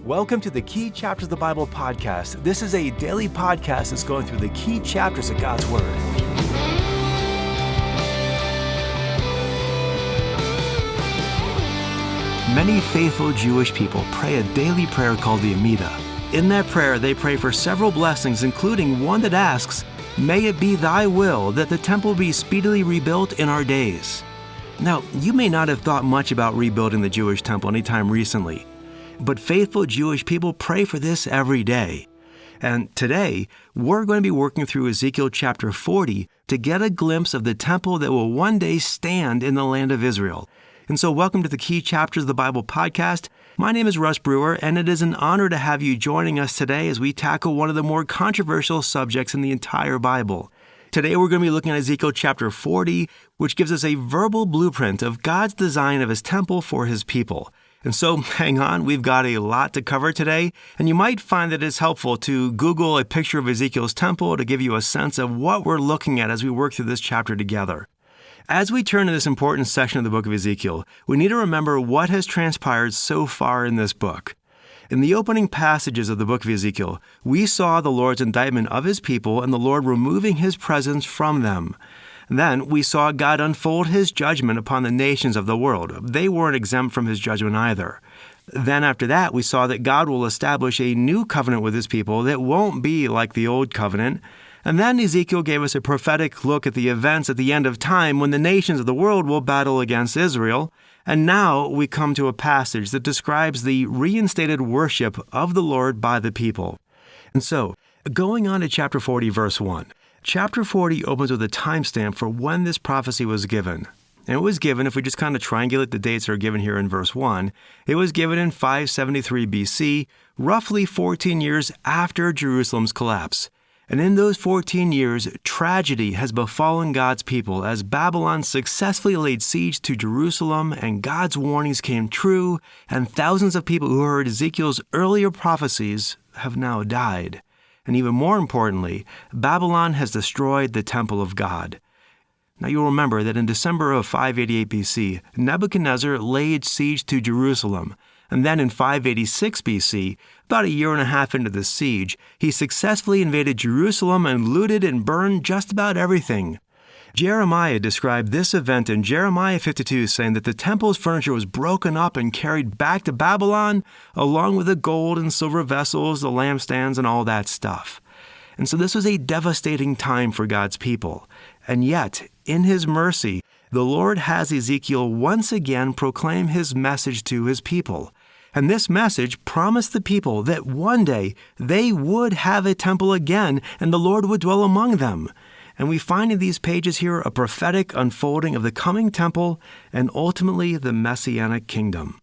Welcome to the Key Chapters of the Bible podcast. This is a daily podcast that's going through the key chapters of God's Word. Many faithful Jewish people pray a daily prayer called the Amidah. In that prayer, they pray for several blessings, including one that asks, "May it be thy will that the temple be speedily rebuilt in our days." Now, you may not have thought much about rebuilding the Jewish temple anytime recently, but faithful Jewish people pray for this every day. And today, we're going to be working through Ezekiel chapter 40 to get a glimpse of the temple that will one day stand in the land of Israel. And so welcome to the Key Chapters of the Bible podcast. My name is Russ Brewer, and it is an honor to have you joining us today as we tackle one of the more controversial subjects in the entire Bible. Today, we're going to be looking at Ezekiel chapter 40, which gives us a verbal blueprint of God's design of his temple for his people. And so, hang on, we've got a lot to cover today, and you might find that it's helpful to Google a picture of Ezekiel's temple to give you a sense of what we're looking at as we work through this chapter together. As we turn to this important section of the book of Ezekiel, we need to remember what has transpired so far in this book. In the opening passages of the book of Ezekiel, we saw the Lord's indictment of his people and the Lord removing his presence from them. Then we saw God unfold his judgment upon the nations of the world. They weren't exempt from his judgment either. Then after that, we saw that God will establish a new covenant with his people that won't be like the old covenant. And then Ezekiel gave us a prophetic look at the events at the end of time when the nations of the world will battle against Israel. And now we come to a passage that describes the reinstated worship of the Lord by the people. And so, going on to chapter 40, verse 1. Chapter 40 opens with a timestamp for when this prophecy was given. And it was given, if we just kind of triangulate the dates that are given here in verse 1, it was given in 573 BC, roughly 14 years after Jerusalem's collapse. And in those 14 years, tragedy has befallen God's people as Babylon successfully laid siege to Jerusalem and God's warnings came true, and thousands of people who heard Ezekiel's earlier prophecies have now died. And even more importantly, Babylon has destroyed the temple of God. Now you'll remember that in December of 588 BC, Nebuchadnezzar laid siege to Jerusalem. And then in 586 BC, about a year and a half into the siege, he successfully invaded Jerusalem and looted and burned just about everything. Jeremiah described this event in Jeremiah 52, saying that the temple's furniture was broken up and carried back to Babylon, along with the gold and silver vessels, the lampstands, and all that stuff. And so this was a devastating time for God's people. And yet, in his mercy, the Lord has Ezekiel once again proclaim his message to his people. And this message promised the people that one day they would have a temple again and the Lord would dwell among them. And we find in these pages here a prophetic unfolding of the coming temple and ultimately the Messianic kingdom.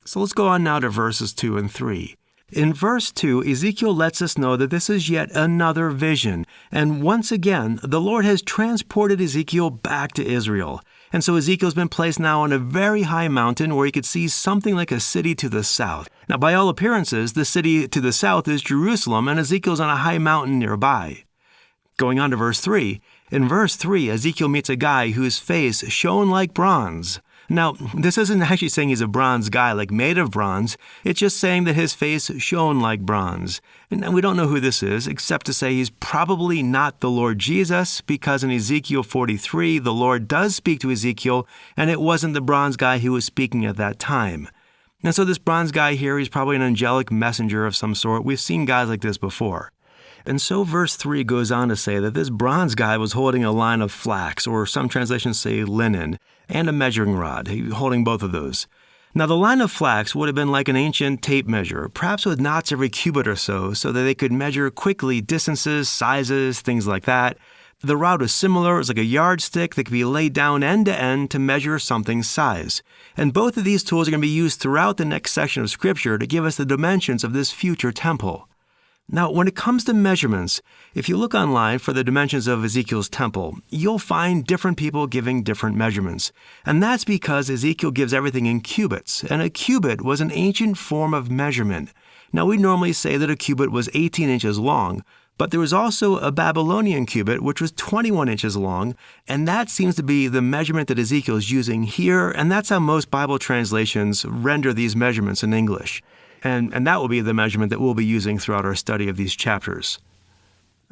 So let's go on now to verses 2 and 3. In verse 2, Ezekiel lets us know that this is yet another vision. And once again, the Lord has transported Ezekiel back to Israel. And so Ezekiel's been placed now on a very high mountain where he could see something like a city to the south. Now, by all appearances, the city to the south is Jerusalem, and Ezekiel's on a high mountain nearby. Going on to verse 3. In verse 3, Ezekiel meets a guy whose face shone like bronze. Now, this isn't actually saying he's a bronze guy, like made of bronze. It's just saying that his face shone like bronze. And we don't know who this is, except to say he's probably not the Lord Jesus, because in Ezekiel 43, the Lord does speak to Ezekiel, and it wasn't the bronze guy who was speaking at that time. And so this bronze guy here, he's probably an angelic messenger of some sort. We've seen guys like this before. And so verse 3 goes on to say that this bronze guy was holding a line of flax, or some translations say linen, and a measuring rod, holding both of those. Now the line of flax would have been like an ancient tape measure, perhaps with knots every cubit or so that they could measure quickly distances, sizes, things like that. The rod was similar. It was like a yardstick that could be laid down end to end to measure something's size. And both of these tools are going to be used throughout the next section of Scripture to give us the dimensions of this future temple. Now, when it comes to measurements, if you look online for the dimensions of Ezekiel's temple, you'll find different people giving different measurements. And that's because Ezekiel gives everything in cubits, and a cubit was an ancient form of measurement. Now, we normally say that a cubit was 18 inches long, but there was also a Babylonian cubit, which was 21 inches long, and that seems to be the measurement that Ezekiel is using here, and that's how most Bible translations render these measurements in English. And that will be the measurement that we'll be using throughout our study of these chapters.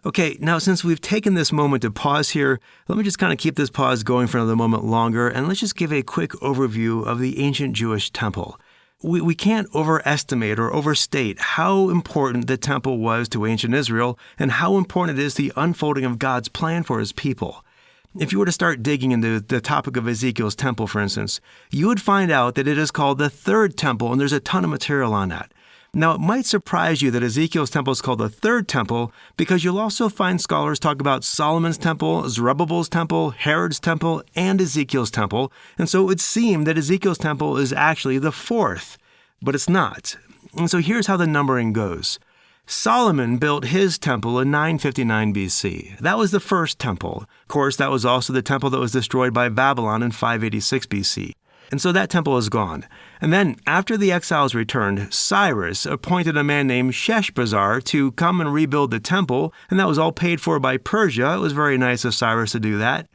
Okay, now since we've taken this moment to pause here, let me just kind of keep this pause going for another moment longer, and let's just give a quick overview of the ancient Jewish temple. We can't overestimate or overstate how important the temple was to ancient Israel and how important it is to the unfolding of God's plan for his people. If you were to start digging into the topic of Ezekiel's temple, for instance, you would find out that it is called the third temple, and there's a ton of material on that. Now, it might surprise you that Ezekiel's temple is called the third temple because you'll also find scholars talk about Solomon's temple, Zerubbabel's temple, Herod's temple, and Ezekiel's temple, and so it would seem that Ezekiel's temple is actually the fourth, but it's not. And so here's how the numbering goes. Solomon built his temple in 959 BC. That was the first temple. Of course, that was also the temple that was destroyed by Babylon in 586 BC. And so that temple is gone. And then, after the exiles returned, Cyrus appointed a man named Sheshbazzar to come and rebuild the temple, and that was all paid for by Persia. It was very nice of Cyrus to do that.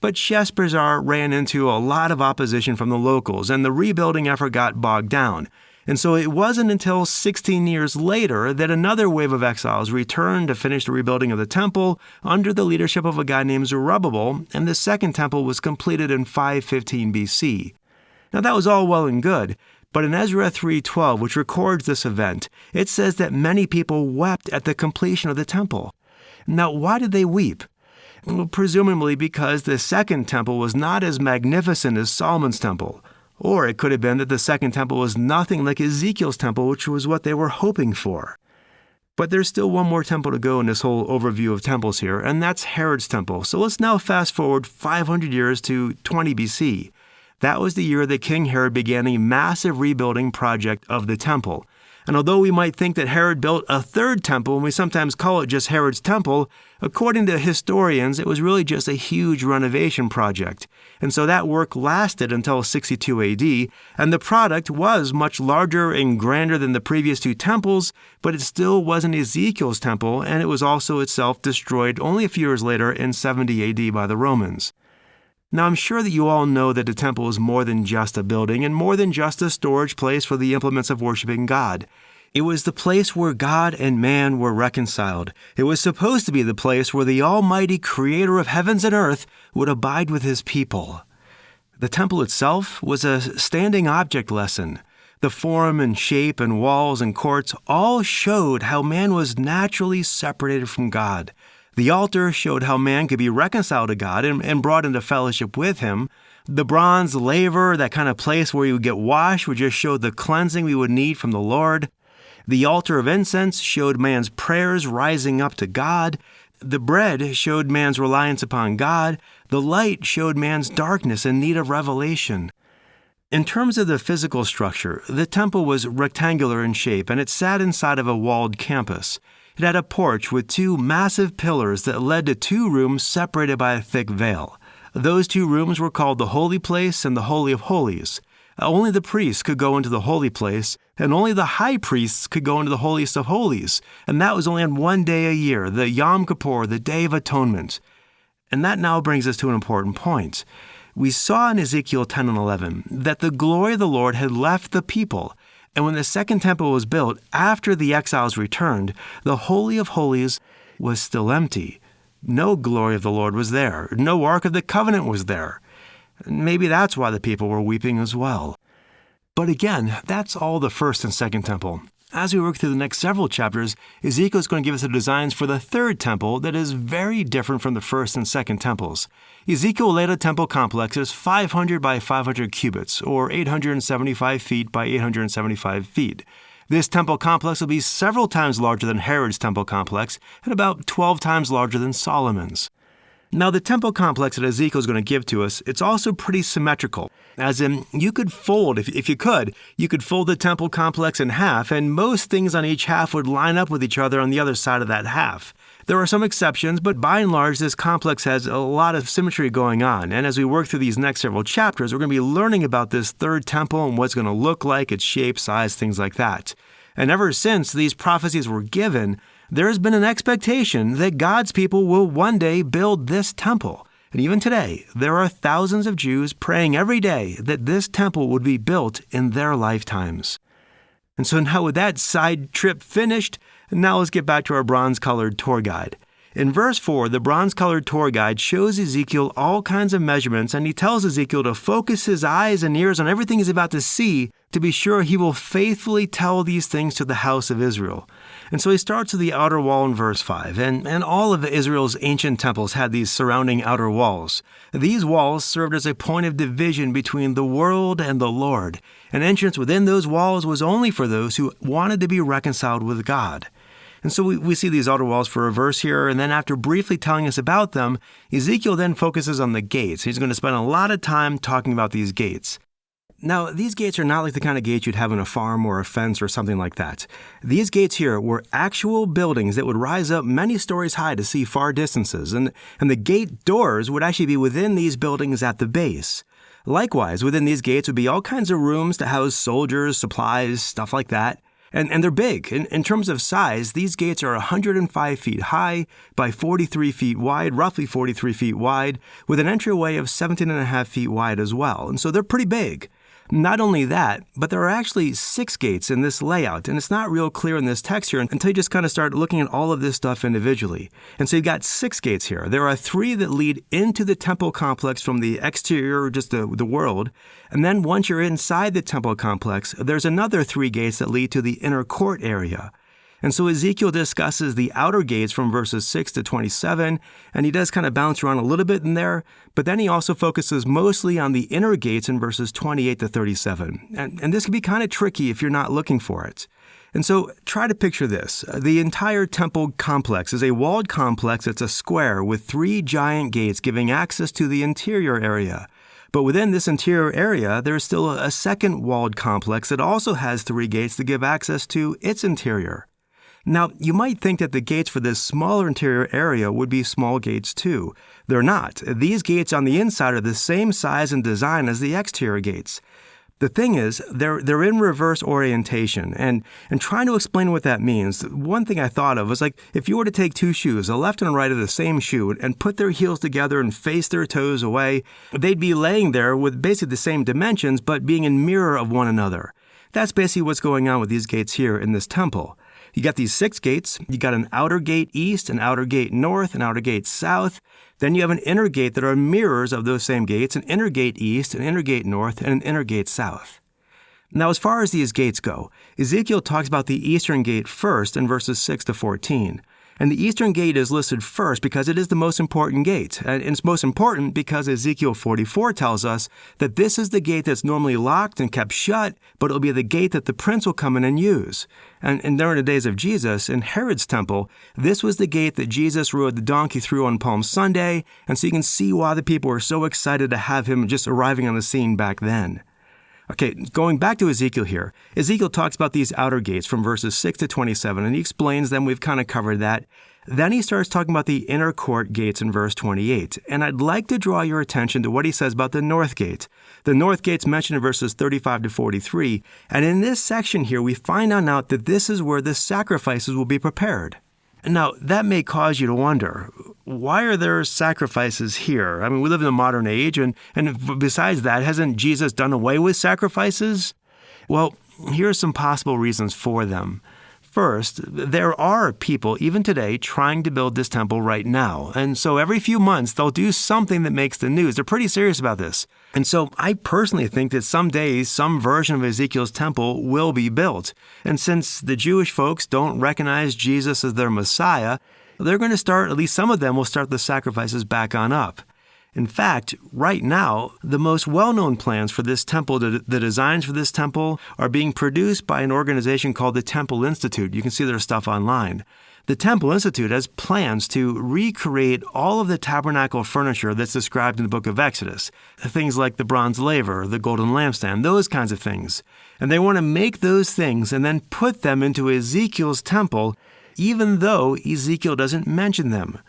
But Sheshbazzar ran into a lot of opposition from the locals, and the rebuilding effort got bogged down. And so it wasn't until 16 years later that another wave of exiles returned to finish the rebuilding of the temple under the leadership of a guy named Zerubbabel, and the second temple was completed in 515 BC. Now that was all well and good, but in Ezra 3:12, which records this event, it says that many people wept at the completion of the temple. Now why did they weep? Well, presumably because the second temple was not as magnificent as Solomon's temple. Or it could have been that the second temple was nothing like Ezekiel's temple, which was what they were hoping for. But there's still one more temple to go in this whole overview of temples here, and that's Herod's temple. So let's now fast forward 500 years to 20 BC. That was the year that King Herod began a massive rebuilding project of the temple. And although we might think that Herod built a third temple, and we sometimes call it just Herod's temple, according to historians, it was really just a huge renovation project. And so that work lasted until 62 AD, and the product was much larger and grander than the previous two temples, but it still wasn't Ezekiel's temple, and it was also itself destroyed only a few years later in 70 AD by the Romans. Now, I'm sure that you all know that the temple is more than just a building and more than just a storage place for the implements of worshiping God. It was the place where God and man were reconciled. It was supposed to be the place where the Almighty Creator of heavens and earth would abide with his people. The temple itself was a standing object lesson. The form and shape and walls and courts all showed how man was naturally separated from God. The altar showed how man could be reconciled to God and brought into fellowship with him. The bronze laver, that kind of place where you would get washed, would just show the cleansing we would need from the Lord. The altar of incense showed man's prayers rising up to God. The bread showed man's reliance upon God. The light showed man's darkness and need of revelation. In terms of the physical structure, the temple was rectangular in shape, and it sat inside of a walled campus. It had a porch with two massive pillars that led to two rooms separated by a thick veil. Those two rooms were called the Holy Place and the Holy of Holies. Only the priests could go into the Holy Place, and only the high priests could go into the Holiest of Holies, and that was only on one day a year, the Yom Kippur, the Day of Atonement. And that now brings us to an important point. We saw in Ezekiel 10 and 11 that the glory of the Lord had left the people, and when the second temple was built after the exiles returned, the Holy of Holies was still empty. No glory of the Lord was there. No Ark of the Covenant was there. Maybe that's why the people were weeping as well. But again, that's all the first and second temple. As we work through the next several chapters, Ezekiel is going to give us the designs for the third temple that is very different from the first and second temples. Ezekiel laid a temple complex that is 500 by 500 cubits, or 875 feet by 875 feet. This temple complex will be several times larger than Herod's temple complex and about 12 times larger than Solomon's. Now, the temple complex that Ezekiel is going to give to us, it's also pretty symmetrical. As in, you could fold, if you could fold the temple complex in half, and most things on each half would line up with each other on the other side of that half. There are some exceptions, but by and large, this complex has a lot of symmetry going on. And as we work through these next several chapters, we're going to be learning about this third temple and what it's going to look like, its shape, size, things like that. And ever since these prophecies were given, there has been an expectation that God's people will one day build this temple. And even today, there are thousands of Jews praying every day that this temple would be built in their lifetimes. And so now with that side trip finished, now let's get back to our bronze-colored tour guide. In verse 4, the bronze-colored tour guide shows Ezekiel all kinds of measurements, and he tells Ezekiel to focus his eyes and ears on everything he's about to see to be sure he will faithfully tell these things to the house of Israel. And so he starts with the outer wall in verse 5, and all of Israel's ancient temples had these surrounding outer walls. These walls served as a point of division between the world and the Lord. An entrance within those walls was only for those who wanted to be reconciled with God. And so we see these outer walls for a verse here, and then after briefly telling us about them, Ezekiel then focuses on the gates. He's going to spend a lot of time talking about these gates. Now, these gates are not like the kind of gates you'd have in a farm or a fence or something like that. These gates here were actual buildings that would rise up many stories high to see far distances, and the gate doors would actually be within these buildings at the base. Likewise, within these gates would be all kinds of rooms to house soldiers, supplies, stuff like that. And they're big. In terms of size, these gates are 105 feet high by 43 feet wide, roughly 43 feet wide, with an entryway of 17.5 feet wide as well. And so they're pretty big. Not only that, but there are actually 6 gates in this layout, and it's not real clear in this text here until you just kind of start looking at all of this stuff individually. And so you've got 6 gates here. There are 3 that lead into the temple complex from the exterior, just the world, and then once you're inside the temple complex, there's another 3 gates that lead to the inner court area. And so Ezekiel discusses the outer gates from verses 6 to 27, and he does kind of bounce around a little bit in there, but then he also focuses mostly on the inner gates in verses 28 to 37. And this can be kind of tricky if you're not looking for it. And so try to picture this. The entire temple complex is a walled complex. It's a square with 3 giant gates giving access to the interior area. But within this interior area, there's still a second walled complex that also has 3 gates to give access to its interior. Now, you might think that the gates for this smaller interior area would be small gates too. They're not. These gates on the inside are the same size and design as the exterior gates. The thing is, they're in reverse orientation, and trying to explain what that means, one thing I thought of was like if you were to take 2 shoes, a left and a right of the same shoe, and put their heels together and face their toes away, they'd be laying there with basically the same dimensions, but being in mirror of one another. That's basically what's going on with these gates here in this temple. You got these 6 gates. You got an outer gate east, an outer gate north, an outer gate south. Then you have an inner gate that are mirrors of those same gates, an inner gate east, an inner gate north, and an inner gate south. Now, as far as these gates go, Ezekiel talks about the eastern gate first in verses 6 to 14. And the eastern gate is listed first because it is the most important gate. And it's most important because Ezekiel 44 tells us that this is the gate that's normally locked and kept shut, but it'll be the gate that the prince will come in and use. And during the days of Jesus, in Herod's temple, this was the gate that Jesus rode the donkey through on Palm Sunday, and so you can see why the people were so excited to have him just arriving on the scene back then. Okay, going back to Ezekiel here, Ezekiel talks about these outer gates from verses 6 to 27, and he explains them. We've kind of covered that. Then he starts talking about the inner court gates in verse 28, and I'd like to draw your attention to what he says about the north gate. The north gate's mentioned in verses 35 to 43, and in this section here, we find out that this is where the sacrifices will be prepared. Now, that may cause you to wonder, why are there sacrifices here? I mean, we live in a modern age, and besides that, hasn't Jesus done away with sacrifices? Well, here are some possible reasons for them. First, there are people, even today, trying to build this temple right now. And so every few months, they'll do something that makes the news. They're pretty serious about this. And so I personally think that someday some version of Ezekiel's temple will be built. And since the Jewish folks don't recognize Jesus as their Messiah, they're going to start, at least some of them will start the sacrifices back on up. In fact, right now, the most well-known plans for this temple, the designs for this temple, are being produced by an organization called the Temple Institute. You can see their stuff online. The Temple Institute has plans to recreate all of the tabernacle furniture that's described in the Book of Exodus. Things like the bronze laver, the golden lampstand, those kinds of things. And they want to make those things and then put them into Ezekiel's temple, even though Ezekiel doesn't mention them.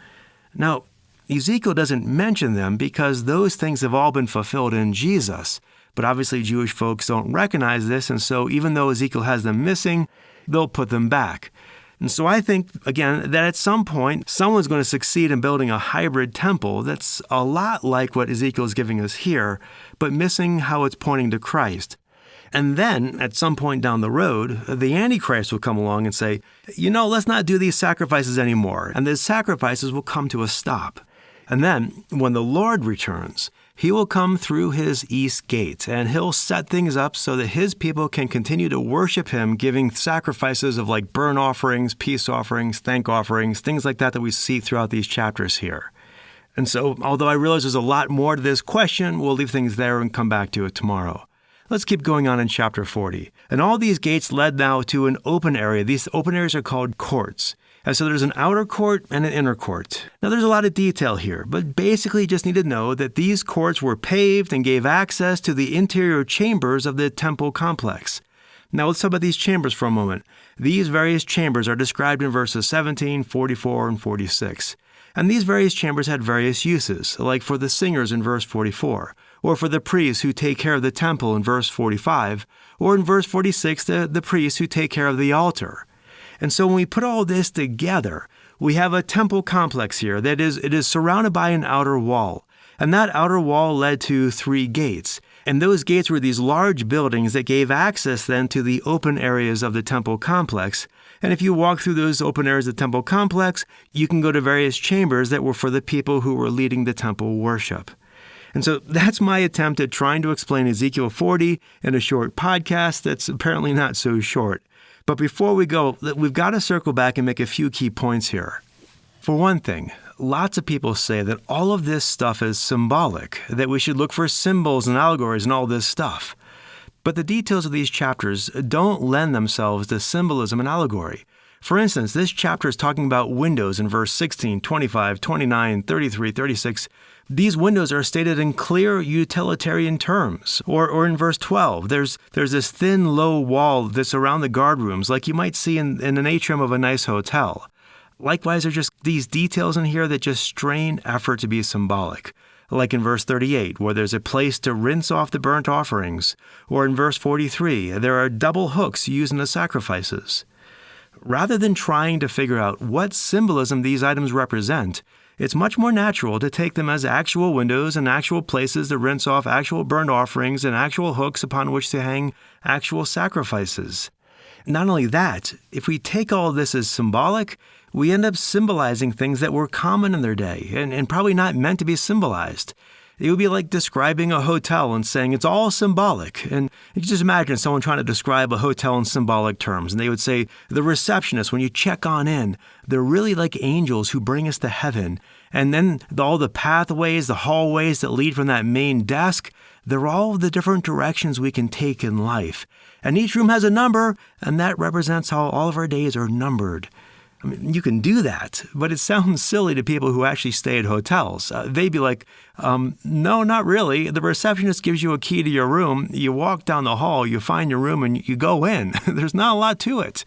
Now, Ezekiel doesn't mention them because those things have all been fulfilled in Jesus. But obviously Jewish folks don't recognize this, and so even though Ezekiel has them missing, they'll put them back. And so I think, again, that at some point, someone's going to succeed in building a hybrid temple that's a lot like what Ezekiel is giving us here, but missing how it's pointing to Christ. And then, at some point down the road, the Antichrist will come along and say, let's not do these sacrifices anymore. And the sacrifices will come to a stop. And then, when the Lord returns, he will come through his east gate, and he'll set things up so that his people can continue to worship him, giving sacrifices of like burnt offerings, peace offerings, thank offerings, things like that we see throughout these chapters here. And so, although I realize there's a lot more to this question, we'll leave things there and come back to it tomorrow. Let's keep going on in chapter 40. And all these gates led now to an open area. These open areas are called courts. And so there's an outer court and an inner court. Now there's a lot of detail here, but basically you just need to know that these courts were paved and gave access to the interior chambers of the temple complex. Now let's talk about these chambers for a moment. These various chambers are described in verses 17, 44, and 46. And these various chambers had various uses, like for the singers in verse 44, or for the priests who take care of the temple in verse 45, or in verse 46, the priests who take care of the altar. And so when we put all this together, we have a temple complex here that it is surrounded by an outer wall. And that outer wall led to 3 gates. And those gates were these large buildings that gave access then to the open areas of the temple complex. And if you walk through those open areas of the temple complex, you can go to various chambers that were for the people who were leading the temple worship. And so that's my attempt at trying to explain Ezekiel 40 in a short podcast that's apparently not so short. But before we go, we've got to circle back and make a few key points here. For one thing, lots of people say that all of this stuff is symbolic, that we should look for symbols and allegories and all this stuff. But the details of these chapters don't lend themselves to symbolism and allegory. For instance, this chapter is talking about windows in verse 16, 25, 29, 33, 36. These windows are stated in clear utilitarian terms. Or in verse 12, there's this thin, low wall that's around the guard rooms, like you might see in an atrium of a nice hotel. Likewise, there are just these details in here that just strain effort to be symbolic. Like in verse 38, where there's a place to rinse off the burnt offerings. Or in verse 43, there are double hooks used in the sacrifices. Rather than trying to figure out what symbolism these items represent, it's much more natural to take them as actual windows and actual places to rinse off actual burnt offerings and actual hooks upon which to hang actual sacrifices. Not only that, if we take all this as symbolic, we end up symbolizing things that were common in their day and probably not meant to be symbolized. It would be like describing a hotel and saying it's all symbolic. And you can just imagine someone trying to describe a hotel in symbolic terms. And they would say, the receptionists, when you check on in, they're really like angels who bring us to heaven. And then all the pathways, the hallways that lead from that main desk, they're all the different directions we can take in life. And each room has a number, and that represents how all of our days are numbered. I mean, you can do that, but it sounds silly to people who actually stay at hotels. They'd be like, no, not really. The receptionist gives you a key to your room. You walk down the hall, you find your room, and you go in. There's not a lot to it.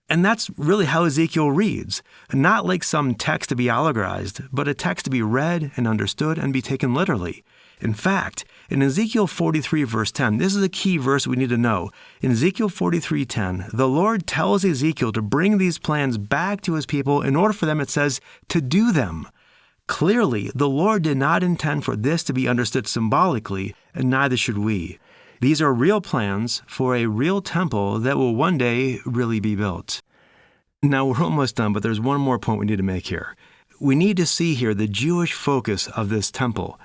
And that's really how Ezekiel reads. Not like some text to be allegorized, but a text to be read and understood and be taken literally. In fact, in Ezekiel 43 verse 10, this is a key verse we need to know. In Ezekiel 43:10, the Lord tells Ezekiel to bring these plans back to his people in order for them, it says, to do them. Clearly, the Lord did not intend for this to be understood symbolically, and neither should we. These are real plans for a real temple that will one day really be built. Now, we're almost done, but there's one more point we need to make here. We need to see here the Jewish focus of this temple.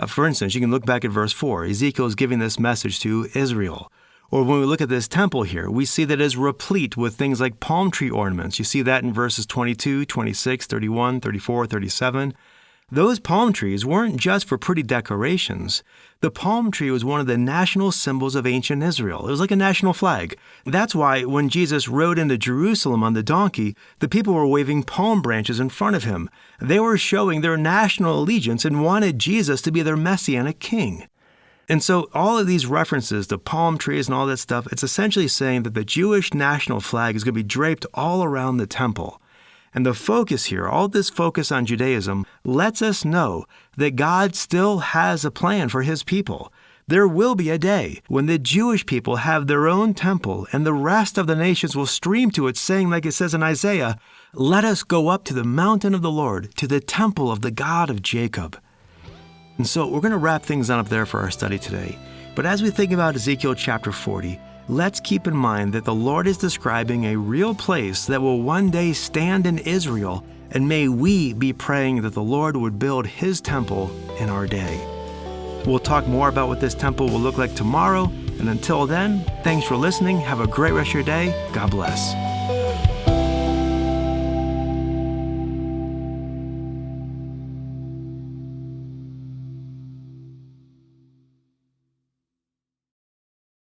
For instance, you can look back at verse 4. Ezekiel is giving this message to Israel. Or when we look at this temple here, we see that it is replete with things like palm tree ornaments. You see that in verses 22, 26, 31, 34, 37. Those palm trees weren't just for pretty decorations. The palm tree was one of the national symbols of ancient Israel. It was like a national flag. That's why when Jesus rode into Jerusalem on the donkey, the people were waving palm branches in front of him. They were showing their national allegiance and wanted Jesus to be their messianic king. And so all of these references to palm trees and all that stuff, it's essentially saying that the Jewish national flag is going to be draped all around the temple. And the focus here, all this focus on Judaism, lets us know that God still has a plan for his people. There will be a day when the Jewish people have their own temple and the rest of the nations will stream to it, saying, like it says in Isaiah, "Let us go up to the mountain of the Lord, to the temple of the God of Jacob." And so we're going to wrap things on up there for our study today. But as we think about Ezekiel chapter 40, let's keep in mind that the Lord is describing a real place that will one day stand in Israel, and may we be praying that the Lord would build His temple in our day. We'll talk more about what this temple will look like tomorrow, and until then, thanks for listening. Have a great rest of your day. God bless.